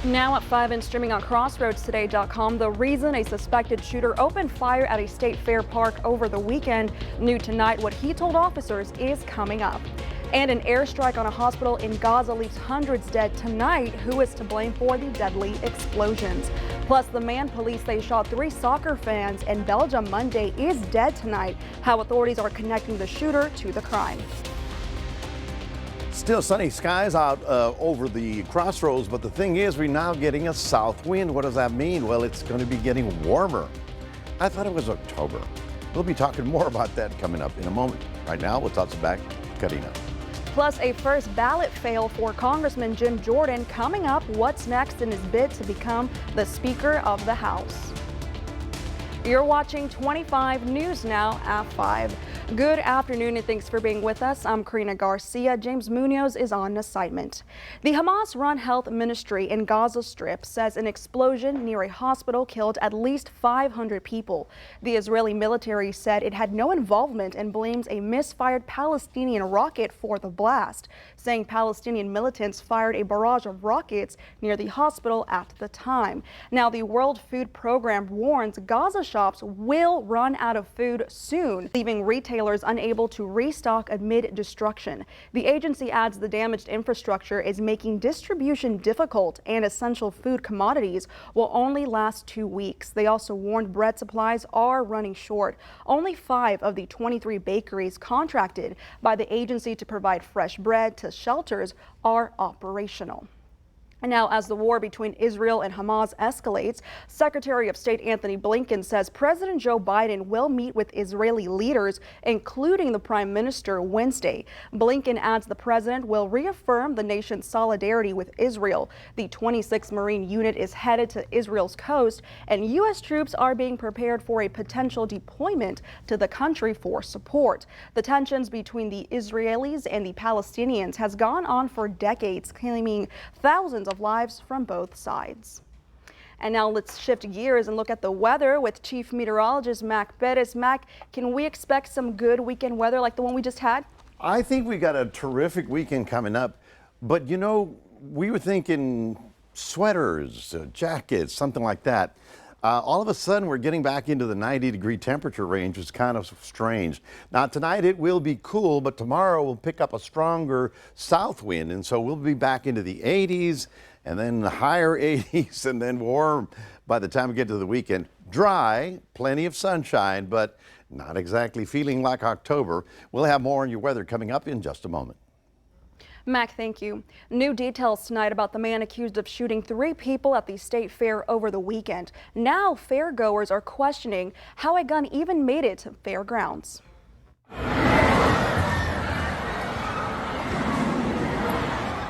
Now at 5 and streaming on crossroadstoday.com, the reason a suspected shooter opened fire at a state fair park over the weekend. New tonight, what he told officers is coming up. And an airstrike on a hospital in Gaza leaves hundreds dead tonight. Who is to blame for the deadly explosions? Plus, the man police say shot 3 soccer fans in Belgium Monday is dead tonight. How authorities are connecting the shooter to the crime. Still sunny skies out over the crossroads, but the thing is, we're now getting a south wind. What does that mean? Well, it's going to be getting warmer. I thought it was October. We'll be talking more about that coming up in a moment. Right now, we'll toss it back to Karina. Plus, a first ballot fail for Congressman Jim Jordan. Coming up, what's next in his bid to become the Speaker of the House. You're watching 25 News Now at 5. Good afternoon and thanks for being with us. I'm Karina Garcia. James Munoz is on assignment. The Hamas-run health ministry in Gaza Strip says an explosion near a hospital killed at least 500 people. The Israeli military said it had no involvement and blames a misfired Palestinian rocket for the blast, saying Palestinian militants fired a barrage of rockets near the hospital at the time. Now, the World Food Program warns Gaza shops will run out of food soon, leaving retailers unable to restock amid destruction. The agency adds the damaged infrastructure is making distribution difficult and essential food commodities will only last 2 weeks. They also warned bread supplies are running short. Only 5 of the 23 bakeries contracted by the agency to provide fresh bread to shelters are operational. And now, as the war between Israel and Hamas escalates, Secretary of State Anthony Blinken says President Joe Biden will meet with Israeli leaders, including the Prime Minister, Wednesday. Blinken adds the president will reaffirm the nation's solidarity with Israel. The 26th Marine Unit is headed to Israel's coast, and U.S. troops are being prepared for a potential deployment to the country for support. The tensions between the Israelis and the Palestinians has gone on for decades, claiming thousands of lives from both sides. And now let's shift gears and look at the weather with Chief Meteorologist Mac Perez. Mac, can we expect some good weekend weather like the one we just had? I think we got a terrific weekend coming up, but you know, we were thinking sweaters, jackets, something like that. All of a sudden, we're getting back into the 90-degree temperature range, which is kind of strange. Now, tonight it will be cool, but tomorrow we'll pick up a stronger south wind, and so we'll be back into the 80s, and then the higher 80s, and then warm by the time we get to the weekend. Dry, plenty of sunshine, but not exactly feeling like October. We'll have more on your weather coming up in just a moment. Mac, thank you. New details tonight about the man accused of shooting 3 people at the state fair over the weekend. Now, fairgoers are questioning how a gun even made it to fairgrounds.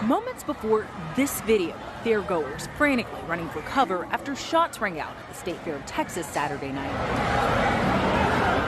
Moments before this video, fairgoers frantically running for cover after shots rang out at the State Fair of Texas Saturday night.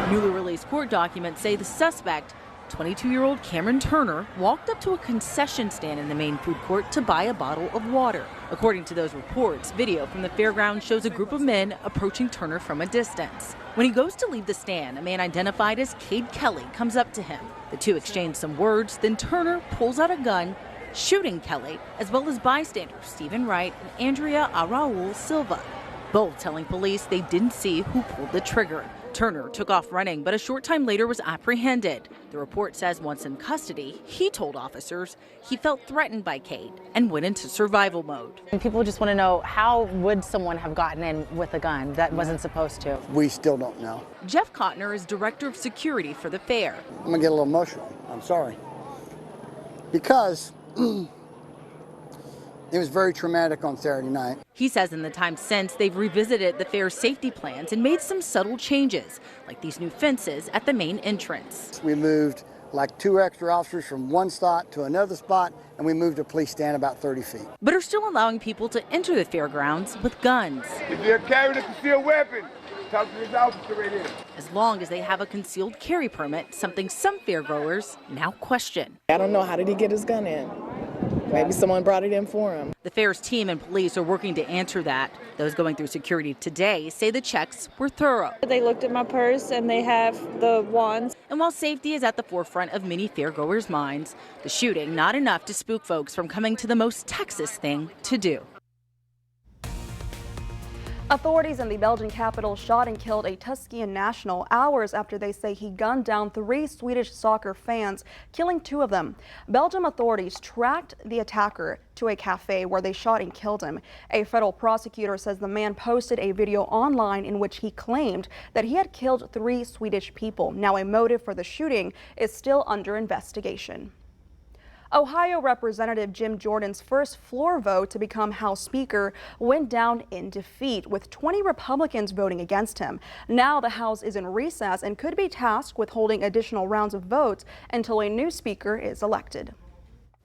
Newly released court documents say the suspect, 22-year-old Cameron Turner, walked up to a concession stand in the main food court to buy a bottle of water. According to those reports, video from the fairground shows a group of men approaching Turner from a distance. When he goes to leave the stand, a man identified as Cade Kelly comes up to him. The two exchange some words, then Turner pulls out a gun, shooting Kelly, as well as bystanders Stephen Wright and Andrea Araul Silva, both telling police they didn't see who pulled the trigger. Turner took off running, but a short time later was apprehended. The report says once in custody, he told officers he felt threatened by Cade and went into survival mode. And people just want to know, how would someone have gotten in with a gun that wasn't supposed to? We still don't know. Jeff Kottner is director of security for the fair. I'm going to get a little emotional. I'm sorry. Because it was very traumatic on Saturday night. He says in the time since, they've revisited the fair's safety plans and made some subtle changes, like these new fences at the main entrance. We moved like 2 extra officers from one spot to another spot, and we moved a police stand about 30 feet. But are still allowing people to enter the fairgrounds with guns. If you're carrying a concealed weapon, talk to this officer right here. As long as they have a concealed carry permit, something some fairgoers now question. I don't know, how did he get his gun in? Maybe someone brought it in for him. The fair's team and police are working to answer that. Those going through security today say the checks were thorough. They looked at my purse and they have the wands. And while safety is at the forefront of many fairgoers' minds, the shooting not enough to spook folks from coming to the most Texas thing to do. Authorities in the Belgian capital shot and killed a Tuscan national hours after they say he gunned down 3 Swedish soccer fans, killing 2 of them. Belgium authorities tracked the attacker to a cafe where they shot and killed him. A federal prosecutor says the man posted a video online in which he claimed that he had killed 3 Swedish people. Now, a motive for the shooting is still under investigation. Ohio Representative Jim Jordan's first floor vote to become House Speaker went down in defeat, with 20 Republicans voting against him. Now the House is in recess and could be tasked with holding additional rounds of votes until a new Speaker is elected.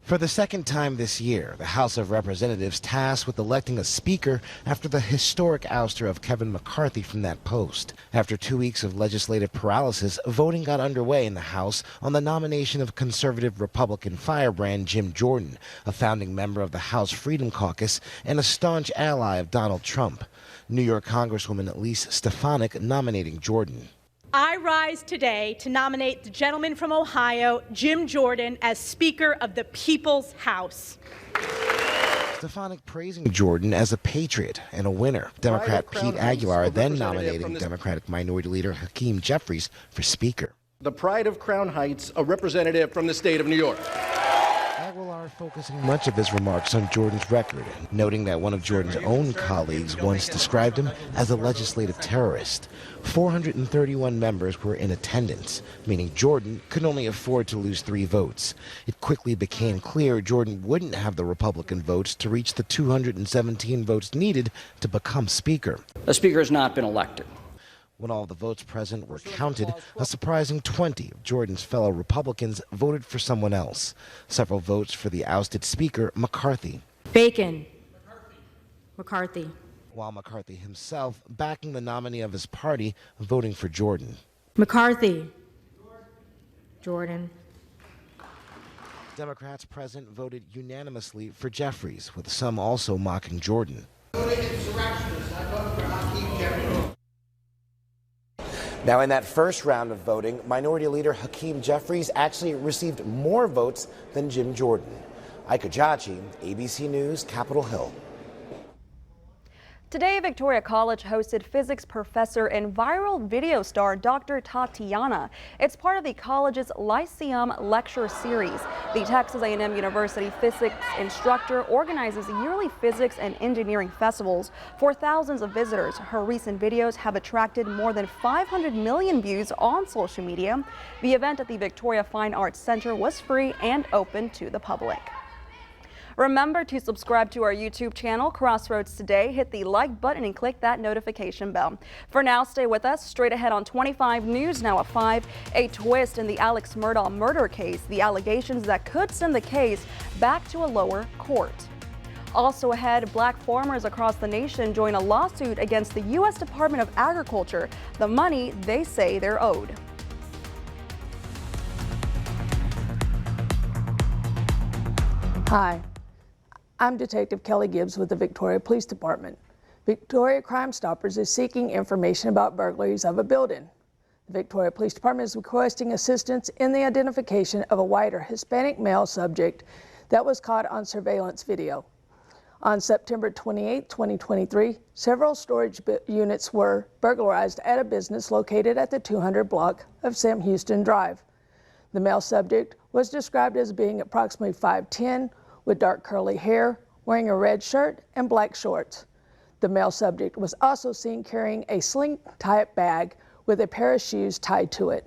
For the second time this year, the House of Representatives tasked with electing a speaker after the historic ouster of Kevin McCarthy from that post. After 2 weeks of legislative paralysis, voting got underway in the House on the nomination of conservative Republican firebrand Jim Jordan, a founding member of the House Freedom Caucus and a staunch ally of Donald Trump. New York Congresswoman Elise Stefanik nominating Jordan. I rise today to nominate the gentleman from Ohio, Jim Jordan, as Speaker of the People's House. Stefanik praising Jordan as a patriot and a winner. Democrat Pete Aguilar then nominating Democratic Minority Leader Hakeem Jeffries for Speaker. The pride of Crown Heights, a representative from the state of New York. Aguilar focusing much of his remarks on Jordan's record, noting that one of Jordan's own colleagues once described him as a legislative terrorist. 431 members were in attendance, meaning Jordan could only afford to lose 3 votes. It quickly became clear Jordan wouldn't have the Republican votes to reach the 217 votes needed to become Speaker. The Speaker has not been elected. When all the votes present were counted, a surprising 20 of Jordan's fellow Republicans voted for someone else. Several votes for the ousted Speaker, McCarthy. Bacon. McCarthy. While McCarthy himself backing the nominee of his party, voting for Jordan. McCarthy. Jordan. Democrats present voted unanimously for Jeffries, with some also mocking Jordan. Now, in that first round of voting, Minority Leader Hakeem Jeffries actually received more votes than Jim Jordan. Ika Jachi, ABC News, Capitol Hill. Today, Victoria College hosted physics professor and viral video star Dr. Tatiana. It's part of the college's Lyceum Lecture Series. The Texas A&M University physics instructor organizes yearly physics and engineering festivals for thousands of visitors. Her recent videos have attracted more than 500 million views on social media. The event at the Victoria Fine Arts Center was free and open to the public. Remember to subscribe to our YouTube channel, Crossroads Today. Hit the like button and click that notification bell. For now, stay with us. Straight ahead on 25 News, now at 5, a twist in the Alex Murdaugh murder case, the allegations that could send the case back to a lower court. Also ahead, black farmers across the nation join a lawsuit against the U.S. Department of Agriculture, the money they say they're owed. Hi. I'm Detective Kelly Gibbs with the Victoria Police Department. Victoria Crime Stoppers is seeking information about burglaries of a building. The Victoria Police Department is requesting assistance in the identification of a white or Hispanic male subject that was caught on surveillance video. On September 28, 2023, several storage units were burglarized at a business located at the 200 block of Sam Houston Drive. The male subject was described as being approximately 5'10", with dark curly hair, wearing a red shirt and black shorts. The male subject was also seen carrying a sling-type bag with a pair of shoes tied to it.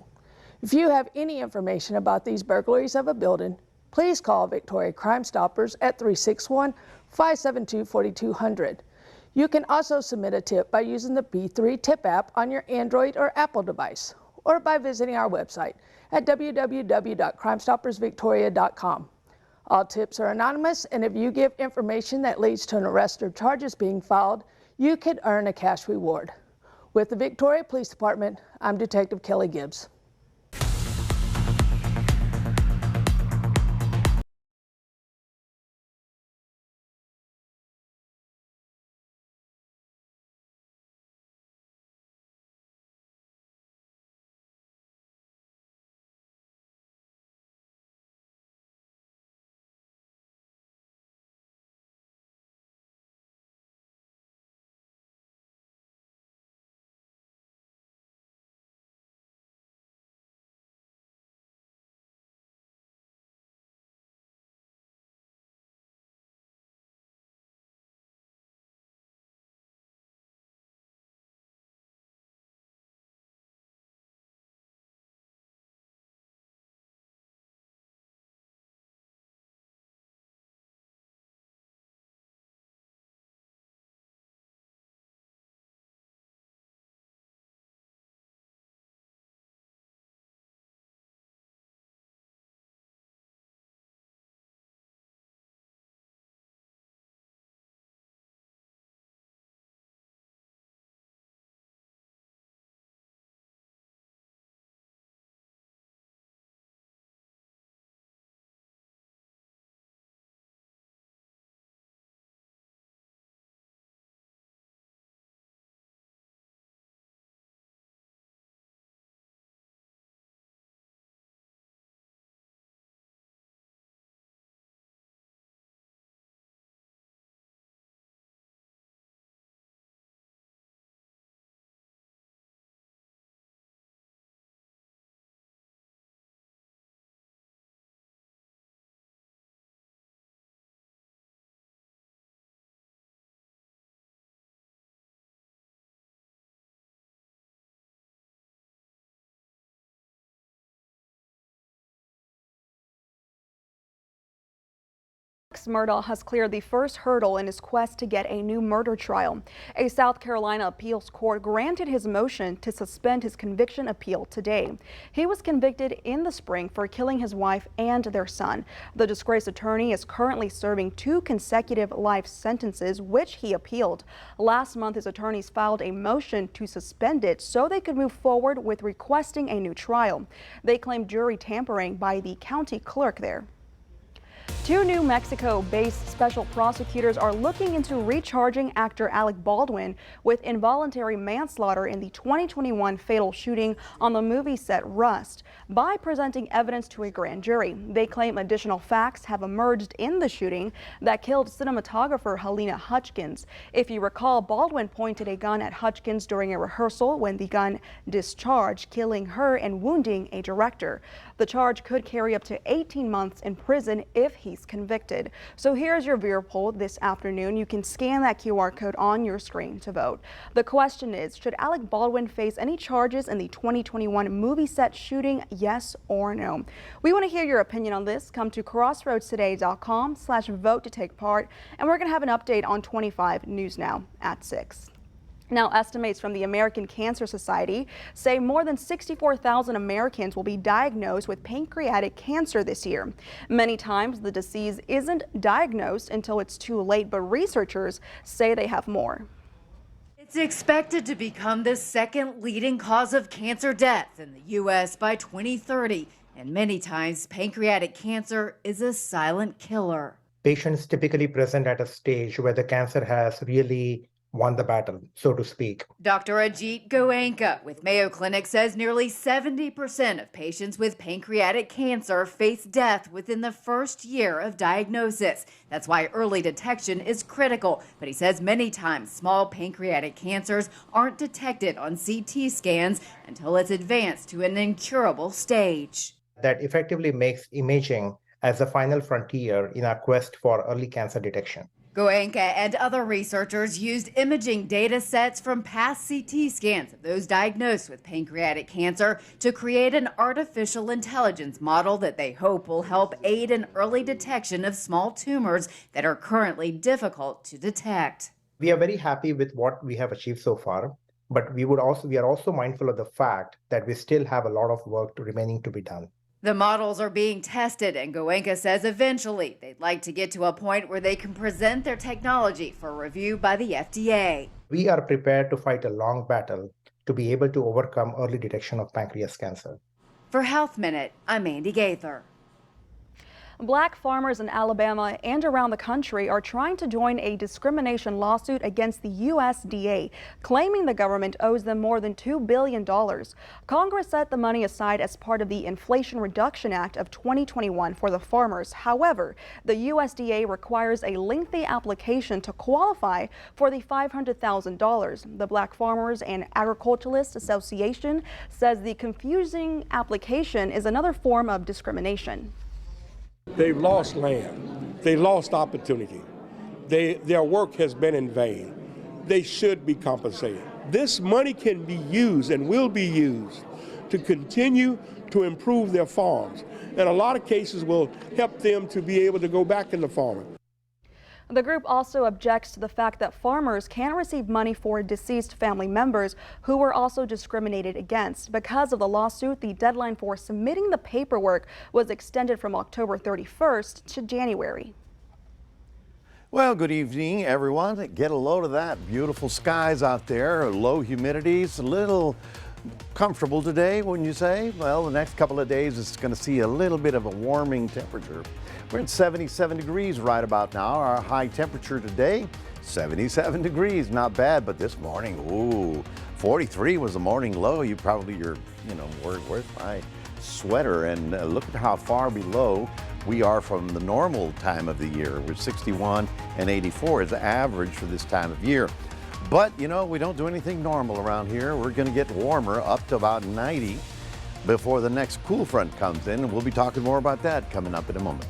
If you have any information about these burglaries of a building, please call Victoria Crime Stoppers at 361-572-4200. You can also submit a tip by using the B3 Tip app on your Android or Apple device, or by visiting our website at www.crimestoppersvictoria.com. All tips are anonymous, and if you give information that leads to an arrest or charges being filed, you could earn a cash reward. With the Victoria Police Department, I'm Detective Kelly Gibbs. Alex Murdaugh has cleared the first hurdle in his quest to get a new murder trial. A South Carolina appeals court granted his motion to suspend his conviction appeal today. He was convicted in the spring for killing his wife and their son. The disgraced attorney is currently serving 2 consecutive life sentences, which he appealed. Last month, his attorneys filed a motion to suspend it so they could move forward with requesting a new trial. They claimed jury tampering by the county clerk there. 2 New Mexico-based special prosecutors are looking into recharging actor Alec Baldwin with involuntary manslaughter in the 2021 fatal shooting on the movie set Rust by presenting evidence to a grand jury. They claim additional facts have emerged in the shooting that killed cinematographer Helena Hutchins. If you recall, Baldwin pointed a gun at Hutchins during a rehearsal when the gun discharged, killing her and wounding a director. The charge could carry up to 18 months in prison if he's convicted. So here's your viewer poll this afternoon. You can scan that QR code on your screen to vote. The question is, should Alec Baldwin face any charges in the 2021 movie set shooting, yes or no? We want to hear your opinion on this. Come to crossroadstoday.com/vote to take part. And we're going to have an update on 25 News Now at 6. Now, estimates from the American Cancer Society say more than 64,000 Americans will be diagnosed with pancreatic cancer this year. Many times the disease isn't diagnosed until it's too late, but researchers say they have more. It's expected to become the second leading cause of cancer death in the U.S. by 2030, and many times pancreatic cancer is a silent killer. Patients typically present at a stage where the cancer has really won the battle, so to speak. Dr. Ajit Goenka with Mayo Clinic says nearly 70% of patients with pancreatic cancer face death within the first year of diagnosis. That's why early detection is critical. But he says many times small pancreatic cancers aren't detected on CT scans until it's advanced to an incurable stage. That effectively makes imaging as the final frontier in our quest for early cancer detection. Goenka and other researchers used imaging data sets from past CT scans of those diagnosed with pancreatic cancer to create an artificial intelligence model that they hope will help aid in early detection of small tumors that are currently difficult to detect. We are very happy with what we have achieved so far, but we are also mindful of the fact that we still have a lot of work remaining to be done. The models are being tested, and Goenka says eventually they'd like to get to a point where they can present their technology for review by the FDA. We are prepared to fight a long battle to be able to overcome early detection of pancreas cancer. For Health Minute, I'm Andy Gaither. Black farmers in Alabama and around the country are trying to join a discrimination lawsuit against the USDA, claiming the government owes them more than $2 billion. Congress set the money aside as part of the Inflation Reduction Act of 2021 for the farmers. However, the USDA requires a lengthy application to qualify for the $500,000. The Black Farmers and Agriculturalists Association says the confusing application is another form of discrimination. They've lost land. They lost opportunity. Their work has been in vain. They should be compensated. This money can be used and will be used to continue to improve their farms. And a lot of cases will help them to be able to go back into farming. The group also objects to the fact that farmers can receive money for deceased family members who were also discriminated against. Because of the lawsuit, the deadline for submitting the paperwork was extended from October 31st to January. Well, good evening, everyone. Get a load of that. Beautiful skies out there, low humidity. It's a little comfortable today, wouldn't you say? Well, the next couple of days it's going to see a little bit of a warming temperature. We're at 77 degrees right about now. Our high temperature today, 77 degrees. Not bad, but this morning, ooh, 43 was the morning low. Where's my sweater? And look at how far below we are from the normal time of the year. We're 61 and 84 is the average for this time of year. But, we don't do anything normal around here. We're going to get warmer up to about 90 before the next cool front comes in. And we'll be talking more about that coming up in a moment.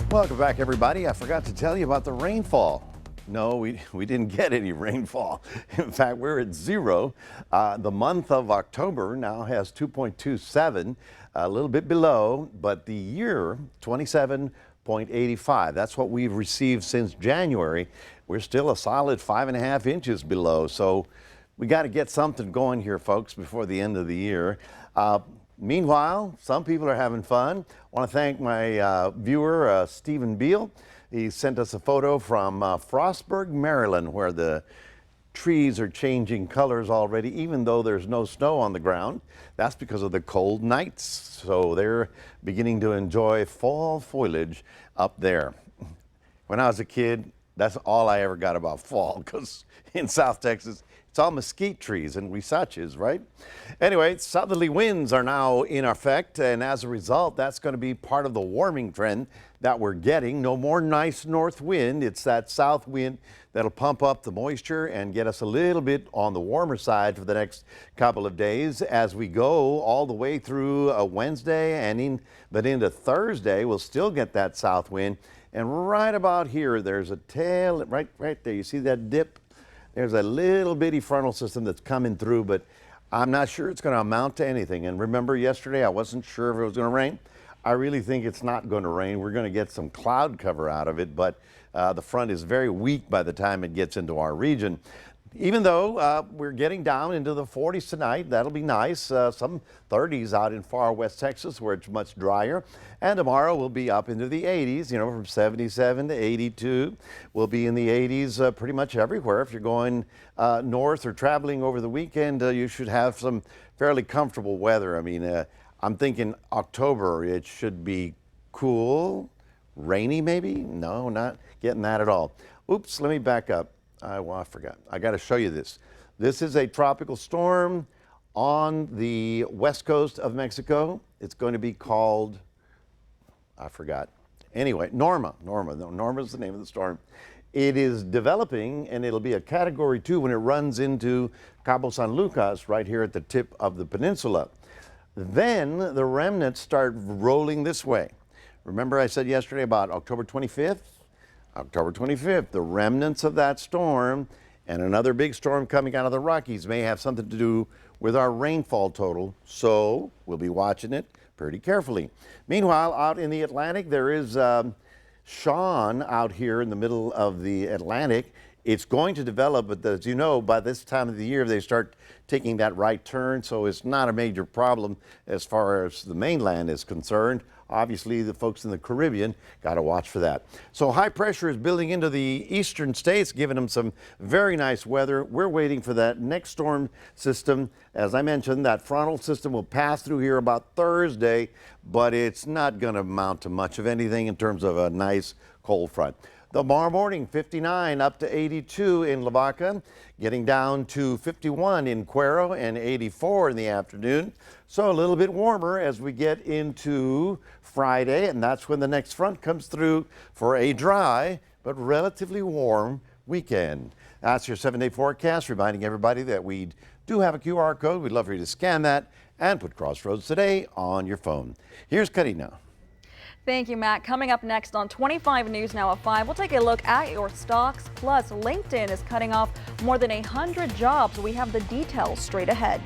Welcome back, everybody. I forgot to tell you about the rainfall. No, we didn't get any rainfall. In fact, we're at zero. The month of October now has 2.27, a little bit below, but the year 27.85. That's what we've received since January. We're still a solid 5.5 inches below. So we got to get something going here, folks, before the end of the year. Meanwhile, some people are having fun. I want to thank my viewer, Stephen Beal. He sent us a photo from Frostburg, Maryland, where the trees are changing colors already, even though there's no snow on the ground. That's because of the cold nights. So they're beginning to enjoy fall foliage up there. When I was a kid, that's all I ever got about fall, because in South Texas, it's all mesquite trees and huisaches, right? Anyway, southerly winds are now in effect, and as a result, that's going to be part of the warming trend that we're getting. No more nice north wind. It's that south wind that'll pump up the moisture and get us a little bit on the warmer side for the next couple of days as we go all the way through Wednesday and into Thursday. We'll still get that south wind. And right about here, there's a tail right there. You see that dip? There's a little bitty frontal system that's coming through, but I'm not sure it's going to amount to anything. And remember yesterday, I wasn't sure if it was going to rain. I really think it's not going to rain. We're going to get some cloud cover out of it, but the front is very weak by the time it gets into our region. Even though we're getting down into the 40s tonight, that'll be nice. Some 30s out in far west Texas where it's much drier. And tomorrow we'll be up into the 80s, you know, from 77 to 82. We'll be in the 80s pretty much everywhere. If you're going north or traveling over the weekend, you should have some fairly comfortable weather. I mean, I'm thinking October, it should be cool, rainy maybe. No, not getting that at all. Oops, let me back up. Well, I forgot. I got to show you this. This is a tropical storm on the west coast of Mexico. It's going to be called, I forgot. Anyway, Norma. Norma is the name of the storm. It is developing, and it'll be a Category 2 when it runs into Cabo San Lucas right here at the tip of the peninsula. Then the remnants start rolling this way. Remember I said yesterday about October 25th? October 25th, the remnants of that storm and another big storm coming out of the Rockies may have something to do with our rainfall total, so we'll be watching it pretty carefully. Meanwhile, out in the Atlantic, there is Sean out here in the middle of the Atlantic. It's going to develop, but as you know, by this time of the year, they start taking that right turn, so it's not a major problem as far as the mainland is concerned. Obviously, the folks in the Caribbean got to watch for that. So high pressure is building into the eastern states, giving them some very nice weather. We're waiting for that next storm system. As I mentioned, that frontal system will pass through here about Thursday, but it's not going to amount to much of anything in terms of a nice cold front. Tomorrow morning, 59 up to 82 in Lavaca, getting down to 51 in Cuero and 84 in the afternoon. So a little bit warmer as we get into Friday, and that's when the next front comes through for a dry but relatively warm weekend. That's your 7-day forecast, reminding everybody that we do have a QR code. We'd love for you to scan that and put Crossroads Today on your phone. Here's Karina. Thank you, Matt. Coming up next on 25 News Now at 5, we'll take a look at your stocks. Plus, LinkedIn is cutting off more than 100 jobs. We have the details straight ahead.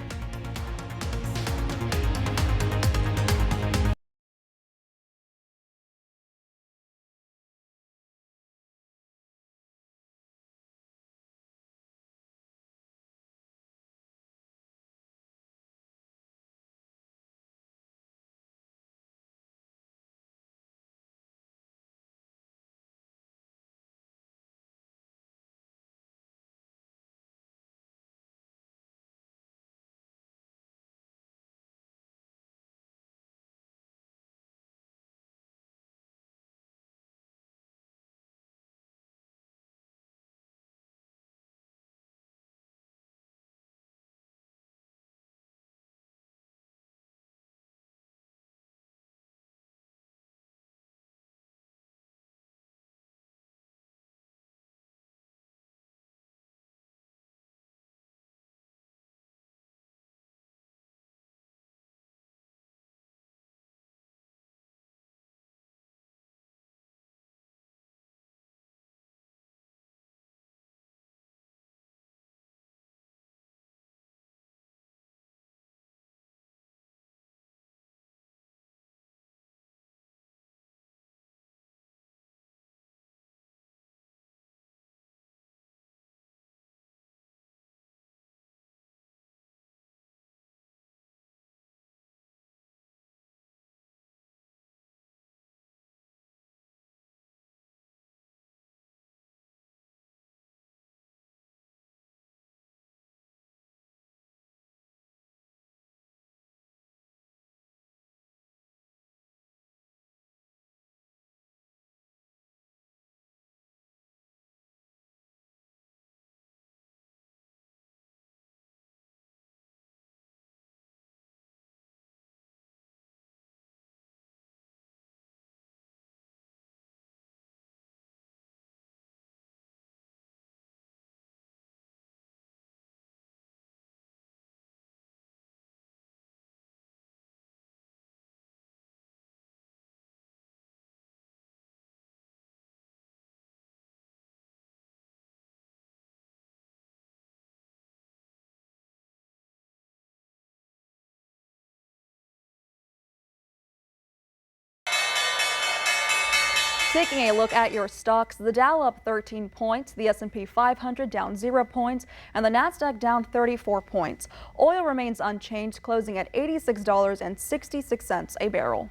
Taking a look at your stocks, the Dow up 13 points, the S&P 500 down 0 points, and the Nasdaq down 34 points. Oil remains unchanged, closing at $86.66 a barrel.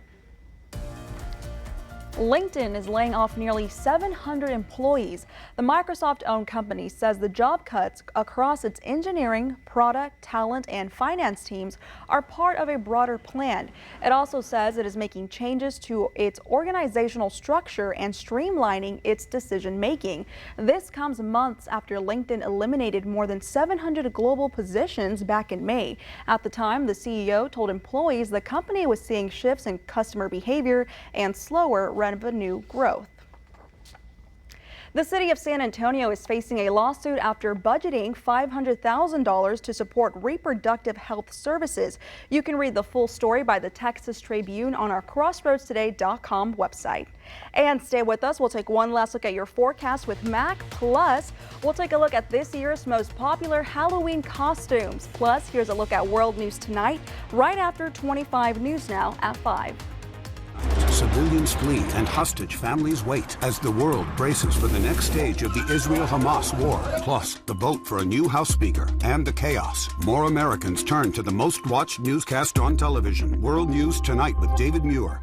LinkedIn is laying off nearly 700 employees. The Microsoft-owned company says the job cuts across its engineering, product, talent, and finance teams are part of a broader plan. It also says it is making changes to its organizational structure and streamlining its decision-making. This comes months after LinkedIn eliminated more than 700 global positions back in May. At the time, the CEO told employees the company was seeing shifts in customer behavior and slower revenue growth. The city of San Antonio is facing a lawsuit after budgeting $500,000 to support reproductive health services. You can read the full story by the Texas Tribune on our crossroadstoday.com website. And stay with us. We'll take one last look at your forecast with Mac. Plus, we'll take a look at this year's most popular Halloween costumes. Plus, here's a look at world news tonight, right after 25 News Now at 5. Civilians flee and hostage families wait as the world braces for the next stage of the Israel-Hamas war. Plus, the vote for a new House Speaker and the chaos. More Americans turn to the most watched newscast on television. World News Tonight with David Muir.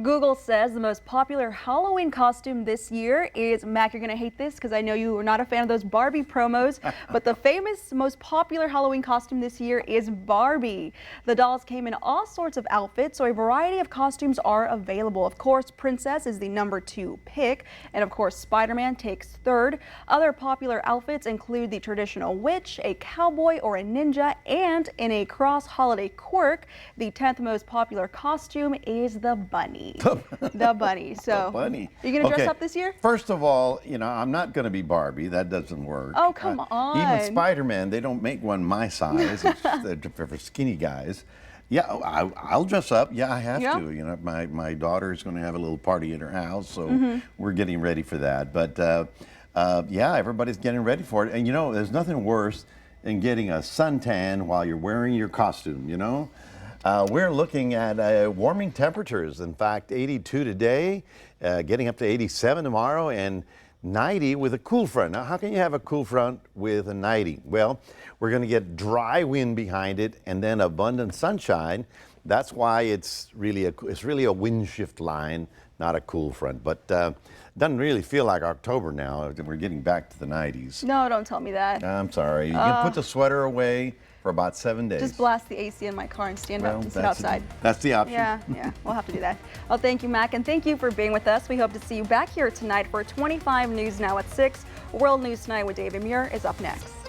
Google says the most popular Halloween costume this year is, Mac, you're going to hate this because I know you are not a fan of those Barbie promos, but the famous, most popular Halloween costume this year is Barbie. The dolls came in all sorts of outfits, so a variety of costumes are available. Of course, Princess is the #2 pick, and of course, Spider-Man takes third. Other popular outfits include the traditional witch, a cowboy or a ninja, and in a cross-holiday quirk, the 10th most popular costume is the bunny. The bunny. So, the bunny. Are you going to dress up this year? First of all, you know, I'm not going to be Barbie. That doesn't work. Oh, come on. Even Spider-Man, they don't make one my size. It's for skinny guys. Yeah, I'll dress up. Yeah, I have to. You know, my daughter is going to have a little party at her house, so we're getting ready for that. But yeah, everybody's getting ready for it. And you know, there's nothing worse than getting a suntan while you're wearing your costume, you know? We're looking at warming temperatures. In fact, 82 today, getting up to 87 tomorrow, and 90 with a cool front. Now, how can you have a cool front with a 90? Well, we're going to get dry wind behind it and then abundant sunshine. That's why it's really a wind shift line, not a cool front. But doesn't really feel like October now. We're getting back to the 90s. No, don't tell me that. I'm sorry. You can put the sweater away for about 7 days. Just blast the AC in my car and stand up and sit outside. That's the option. Yeah, we'll have to do that. Well, thank you, Mac, and thank you for being with us. We hope to see you back here tonight for 25 News Now at 6. World News Tonight with David Muir is up next.